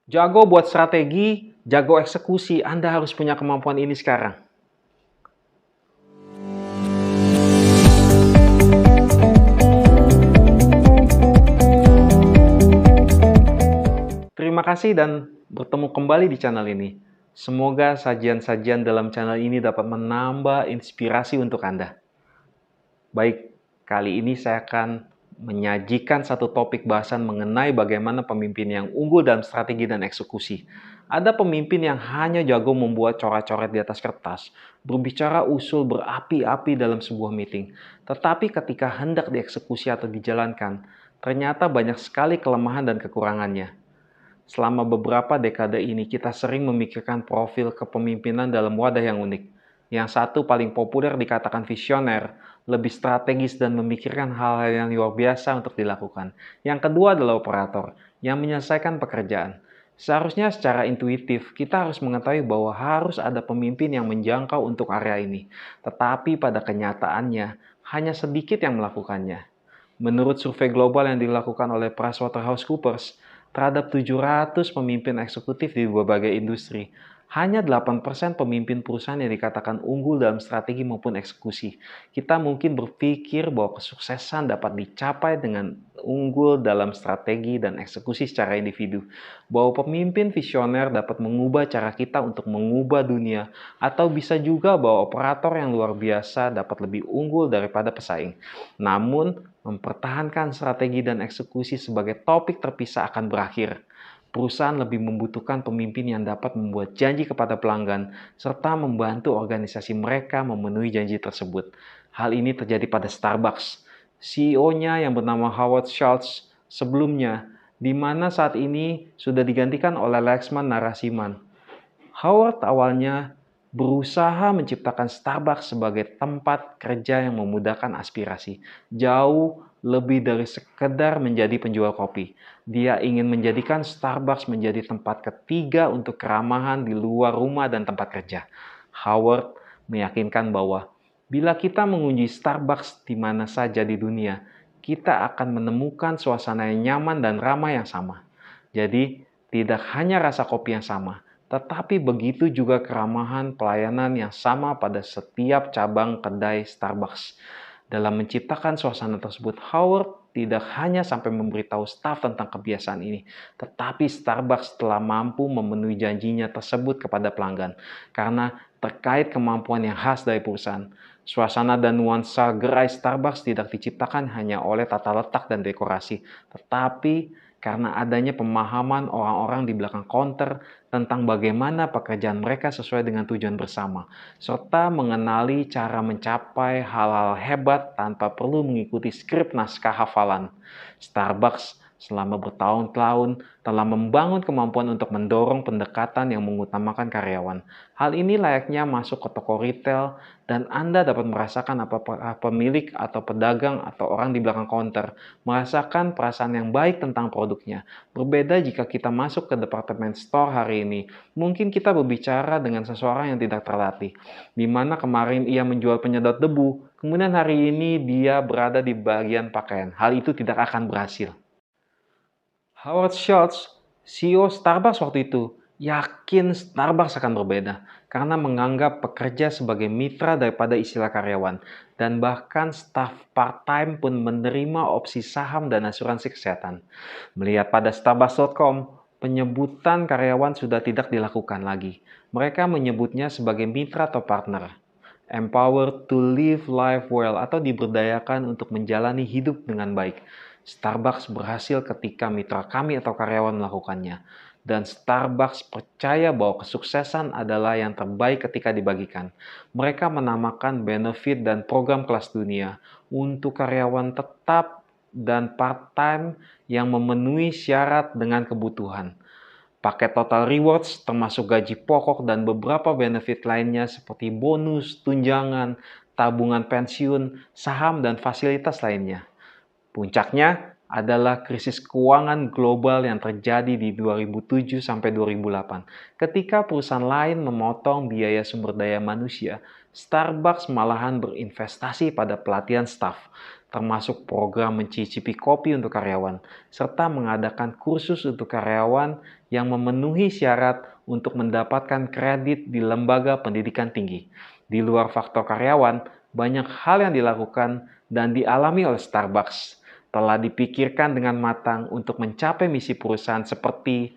Jago buat strategi, jago eksekusi, Anda harus punya kemampuan ini sekarang. Terima kasih dan bertemu kembali di channel ini. Semoga sajian-sajian dalam channel ini dapat menambah inspirasi untuk Anda. Baik, kali ini saya akan menyajikan satu topik bahasan mengenai bagaimana pemimpin yang unggul dalam strategi dan eksekusi. Ada pemimpin yang hanya jago membuat coret-coret di atas kertas, berbicara usul berapi-api dalam sebuah meeting. Tetapi ketika hendak dieksekusi atau dijalankan, ternyata banyak sekali kelemahan dan kekurangannya. Selama beberapa dekade ini, kita sering memikirkan profil kepemimpinan dalam wadah yang unik. Yang satu paling populer dikatakan visioner, lebih strategis dan memikirkan hal-hal yang luar biasa untuk dilakukan. Yang kedua adalah operator, yang menyelesaikan pekerjaan. Seharusnya secara intuitif, kita harus mengetahui bahwa harus ada pemimpin yang menjangkau untuk area ini. Tetapi pada kenyataannya, hanya sedikit yang melakukannya. Menurut survei global yang dilakukan oleh PricewaterhouseCoopers, terhadap 700 pemimpin eksekutif di berbagai industri, hanya 8% pemimpin perusahaan yang dikatakan unggul dalam strategi maupun eksekusi. Kita mungkin berpikir bahwa kesuksesan dapat dicapai dengan unggul dalam strategi dan eksekusi secara individu, bahwa pemimpin visioner dapat mengubah cara kita untuk mengubah dunia, atau bisa juga bahwa operator yang luar biasa dapat lebih unggul daripada pesaing. Namun, mempertahankan strategi dan eksekusi sebagai topik terpisah akan berakhir. Perusahaan lebih membutuhkan pemimpin yang dapat membuat janji kepada pelanggan serta membantu organisasi mereka memenuhi janji tersebut. Hal ini terjadi pada Starbucks. CEO-nya yang bernama Howard Schultz sebelumnya, di mana saat ini sudah digantikan oleh Laxman Narasimhan. Howard awalnya berusaha menciptakan Starbucks sebagai tempat kerja yang memudahkan aspirasi, jauh lebih dari sekedar menjadi penjual kopi. Dia ingin menjadikan Starbucks menjadi tempat ketiga untuk keramahan di luar rumah dan tempat kerja. Howard meyakinkan bahwa bila kita mengunjungi Starbucks di mana saja di dunia, kita akan menemukan suasana yang nyaman dan ramah yang sama. Jadi, tidak hanya rasa kopi yang sama, tetapi begitu juga keramahan pelayanan yang sama pada setiap cabang kedai Starbucks. Dalam menciptakan suasana tersebut, Howard tidak hanya sampai memberitahu staf tentang kebiasaan ini, tetapi Starbucks telah mampu memenuhi janjinya tersebut kepada pelanggan, karena terkait kemampuan yang khas dari perusahaan. Suasana dan nuansa gerai Starbucks tidak diciptakan hanya oleh tata letak dan dekorasi, tetapi karena adanya pemahaman orang-orang di belakang counter tentang bagaimana pekerjaan mereka sesuai dengan tujuan bersama, serta mengenali cara mencapai hal-hal hebat tanpa perlu mengikuti skrip naskah hafalan. Starbucks selama bertahun-tahun telah membangun kemampuan untuk mendorong pendekatan yang mengutamakan karyawan. Hal ini layaknya masuk ke toko retail dan Anda dapat merasakan apakah pemilik atau pedagang atau orang di belakang counter merasakan perasaan yang baik tentang produknya. Berbeda jika kita masuk ke departemen store hari ini, mungkin kita berbicara dengan seseorang yang tidak terlatih, di mana kemarin ia menjual penyedot debu, kemudian hari ini dia berada di bagian pakaian. Hal itu tidak akan berhasil. Howard Schultz, CEO Starbucks waktu itu, yakin Starbucks akan berbeda karena menganggap pekerja sebagai mitra daripada istilah karyawan, dan bahkan staf part-time pun menerima opsi saham dan asuransi kesehatan. Melihat pada Starbucks.com, penyebutan karyawan sudah tidak dilakukan lagi. Mereka menyebutnya sebagai mitra atau partner. Empowered to live life well atau diberdayakan untuk menjalani hidup dengan baik. Starbucks berhasil ketika mitra kami atau karyawan melakukannya. Dan Starbucks percaya bahwa kesuksesan adalah yang terbaik ketika dibagikan. Mereka menamakan benefit dan program kelas dunia untuk karyawan tetap dan part-time yang memenuhi syarat dengan kebutuhan. Paket Total Rewards termasuk gaji pokok dan beberapa benefit lainnya seperti bonus, tunjangan, tabungan pensiun, saham, dan fasilitas lainnya. Puncaknya adalah krisis keuangan global yang terjadi di 2007 sampai 2008. Ketika perusahaan lain memotong biaya sumber daya manusia, Starbucks malahan berinvestasi pada pelatihan staf. termasuk program mencicipi kopi untuk karyawan, serta mengadakan kursus untuk karyawan yang memenuhi syarat untuk mendapatkan kredit di lembaga pendidikan tinggi. Di luar faktor karyawan, banyak hal yang dilakukan dan dialami oleh Starbucks telah dipikirkan dengan matang untuk mencapai misi perusahaan seperti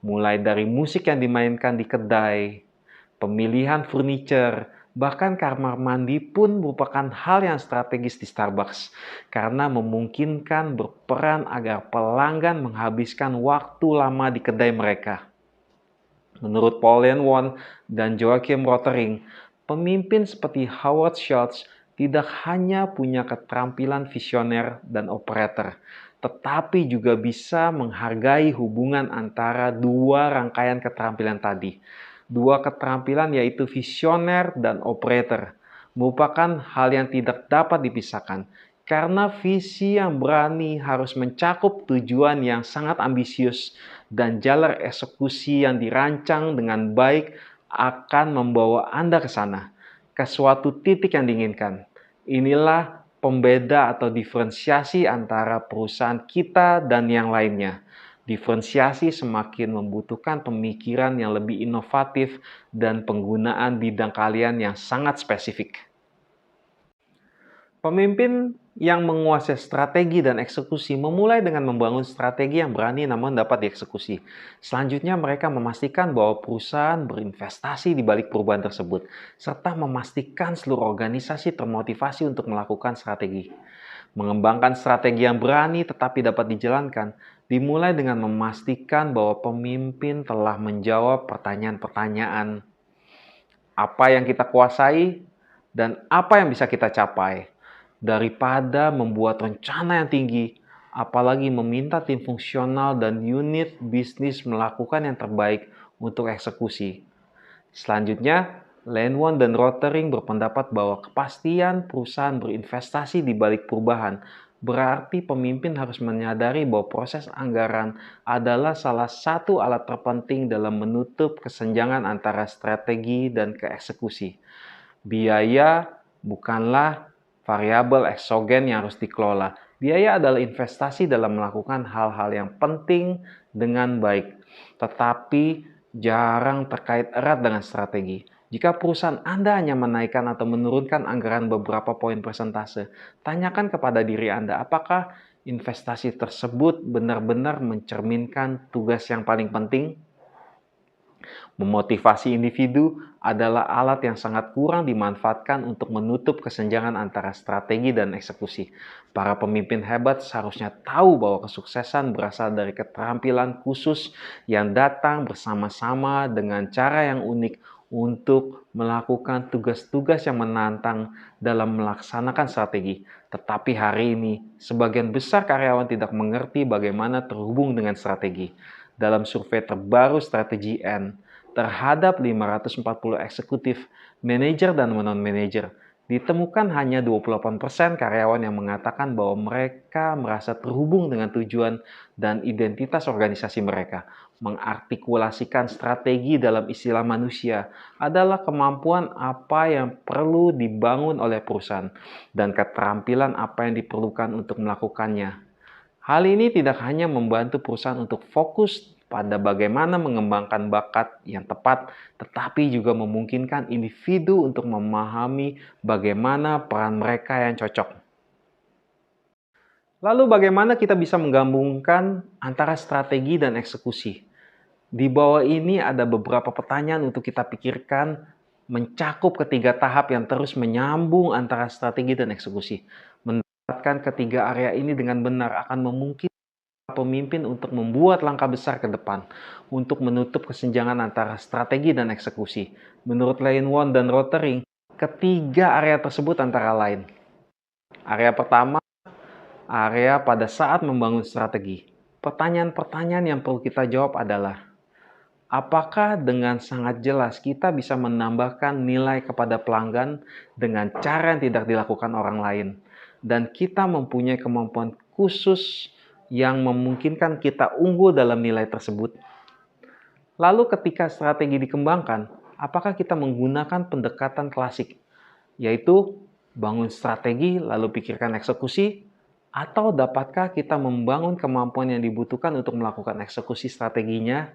mulai dari musik yang dimainkan di kedai, pemilihan furniture, bahkan kamar mandi pun merupakan hal yang strategis di Starbucks karena memungkinkan berperan agar pelanggan menghabiskan waktu lama di kedai mereka. Menurut Paul Lenwon dan Joachim Rotering, pemimpin seperti Howard Schultz tidak hanya punya keterampilan visioner dan operator, tetapi juga bisa menghargai hubungan antara dua rangkaian keterampilan tadi. Dua keterampilan yaitu visioner dan operator merupakan hal yang tidak dapat dipisahkan karena visi yang berani harus mencakup tujuan yang sangat ambisius dan jalur eksekusi yang dirancang dengan baik akan membawa Anda ke sana, ke suatu titik yang diinginkan. Inilah pembeda atau diferensiasi antara perusahaan kita dan yang lainnya. Diferensiasi semakin membutuhkan pemikiran yang lebih inovatif dan penggunaan bidang kalian yang sangat spesifik. Pemimpin yang menguasai strategi dan eksekusi memulai dengan membangun strategi yang berani namun dapat dieksekusi. Selanjutnya mereka memastikan bahwa perusahaan berinvestasi di balik perubahan tersebut, serta memastikan seluruh organisasi termotivasi untuk melakukan strategi. Mengembangkan strategi yang berani tetapi dapat dijalankan, dimulai dengan memastikan bahwa pemimpin telah menjawab pertanyaan-pertanyaan apa yang kita kuasai dan apa yang bisa kita capai. Daripada membuat rencana yang tinggi, apalagi meminta tim fungsional dan unit bisnis melakukan yang terbaik untuk eksekusi. Selanjutnya, Lenwon dan Rotering berpendapat bahwa kepastian perusahaan berinvestasi di balik perubahan berarti pemimpin harus menyadari bahwa proses anggaran adalah salah satu alat terpenting dalam menutup kesenjangan antara strategi dan keeksekusi. Biaya bukanlah variabel eksogen yang harus dikelola. Biaya adalah investasi dalam melakukan hal-hal yang penting dengan baik, tetapi jarang terkait erat dengan strategi. Jika perusahaan Anda hanya menaikkan atau menurunkan anggaran beberapa poin persentase, tanyakan kepada diri Anda apakah investasi tersebut benar-benar mencerminkan tugas yang paling penting. Memotivasi individu adalah alat yang sangat kurang dimanfaatkan untuk menutup kesenjangan antara strategi dan eksekusi. Para pemimpin hebat seharusnya tahu bahwa kesuksesan berasal dari keterampilan khusus yang datang bersama-sama dengan cara yang unik untuk melakukan tugas-tugas yang menantang dalam melaksanakan strategi. Tetapi hari ini, sebagian besar karyawan tidak mengerti bagaimana terhubung dengan strategi. Dalam survei terbaru Strategi N, terhadap 540 eksekutif, manajer dan non-manajer, ditemukan hanya 28% karyawan yang mengatakan bahwa mereka merasa terhubung dengan tujuan dan identitas organisasi mereka. Mengartikulasikan strategi dalam istilah manusia adalah kemampuan apa yang perlu dibangun oleh perusahaan dan keterampilan apa yang diperlukan untuk melakukannya. Hal ini tidak hanya membantu perusahaan untuk fokus pada bagaimana mengembangkan bakat yang tepat, tetapi juga memungkinkan individu untuk memahami bagaimana peran mereka yang cocok. Lalu bagaimana kita bisa menggabungkan antara strategi dan eksekusi? Di bawah ini ada beberapa pertanyaan untuk kita pikirkan, mencakup ketiga tahap yang terus menyambung antara strategi dan eksekusi. Mendapatkan ketiga area ini dengan benar akan memungkinkan pemimpin untuk membuat langkah besar ke depan untuk menutup kesenjangan antara strategi dan eksekusi. Menurut Lenwon dan Rotering, ketiga area tersebut antara lain. Area pertama, area pada saat membangun strategi. Pertanyaan-pertanyaan yang perlu kita jawab adalah, apakah dengan sangat jelas kita bisa menambahkan nilai kepada pelanggan dengan cara yang tidak dilakukan orang lain? Dan kita mempunyai kemampuan khusus yang memungkinkan kita unggul dalam nilai tersebut. Lalu ketika strategi dikembangkan, apakah kita menggunakan pendekatan klasik, yaitu bangun strategi lalu pikirkan eksekusi, Atau dapatkah kita membangun kemampuan yang dibutuhkan untuk melakukan eksekusi strateginya?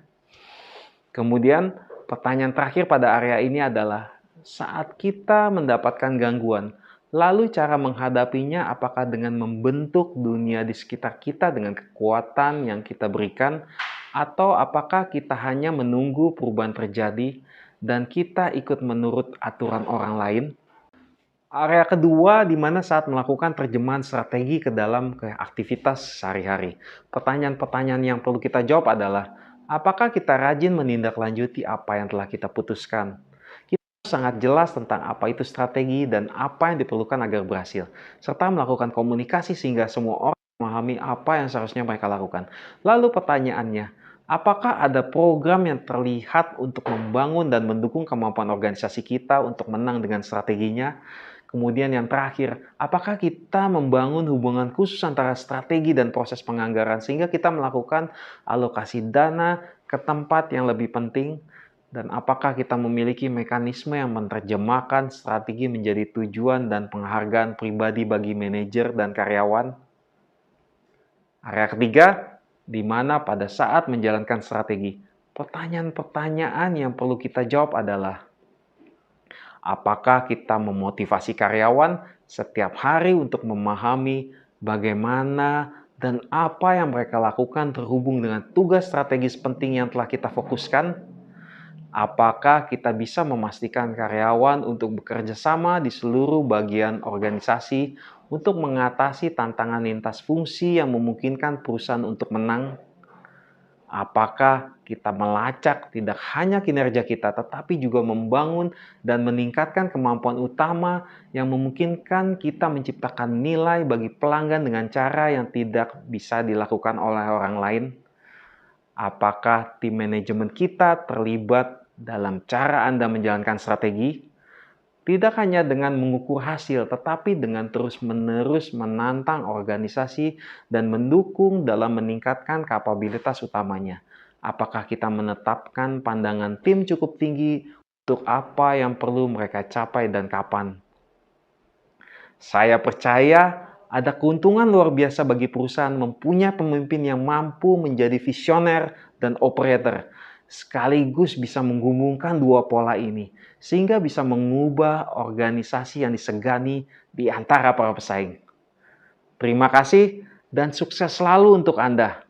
Kemudian, pertanyaan terakhir pada area ini adalah, saat kita mendapatkan gangguan, lalu cara menghadapinya apakah dengan membentuk dunia di sekitar kita dengan kekuatan yang kita berikan, atau apakah kita hanya menunggu perubahan terjadi dan kita ikut menurut aturan orang lain? Area kedua di mana saat melakukan terjemahan strategi ke dalam aktivitas sehari-hari. Pertanyaan-pertanyaan yang perlu kita jawab adalah, apakah kita rajin menindaklanjuti apa yang telah kita putuskan? Kita sangat jelas tentang apa itu strategi dan apa yang diperlukan agar berhasil, serta melakukan komunikasi sehingga semua orang memahami apa yang seharusnya mereka lakukan. Lalu pertanyaannya, apakah ada program yang terlihat untuk membangun dan mendukung kemampuan organisasi kita untuk menang dengan strateginya? Kemudian yang terakhir, apakah kita membangun hubungan khusus antara strategi dan proses penganggaran sehingga kita melakukan alokasi dana ke tempat yang lebih penting? Dan apakah kita memiliki mekanisme yang menerjemahkan strategi menjadi tujuan dan penghargaan pribadi bagi manajer dan karyawan? Area ketiga, di mana pada saat menjalankan strategi, pertanyaan-pertanyaan yang perlu kita jawab adalah, apakah kita memotivasi karyawan setiap hari untuk memahami bagaimana dan apa yang mereka lakukan terhubung dengan tugas strategis penting yang telah kita fokuskan? Apakah kita bisa memastikan karyawan untuk bekerja sama di seluruh bagian organisasi untuk mengatasi tantangan lintas fungsi yang memungkinkan perusahaan untuk menang? Apakah kita melacak tidak hanya kinerja kita, tetapi juga membangun dan meningkatkan kemampuan utama yang memungkinkan kita menciptakan nilai bagi pelanggan dengan cara yang tidak bisa dilakukan oleh orang lain? Apakah tim manajemen kita terlibat dalam cara Anda menjalankan strategi? Tidak hanya dengan mengukur hasil, tetapi dengan terus-menerus menantang organisasi dan mendukung dalam meningkatkan kapabilitas utamanya. Apakah kita menetapkan pandangan tim cukup tinggi untuk apa yang perlu mereka capai dan kapan? Saya percaya ada keuntungan luar biasa bagi perusahaan mempunyai pemimpin yang mampu menjadi visioner dan operator, sekaligus bisa menggabungkan dua pola ini, sehingga bisa mengubah organisasi yang disegani di antara para pesaing. Terima kasih dan sukses selalu untuk Anda.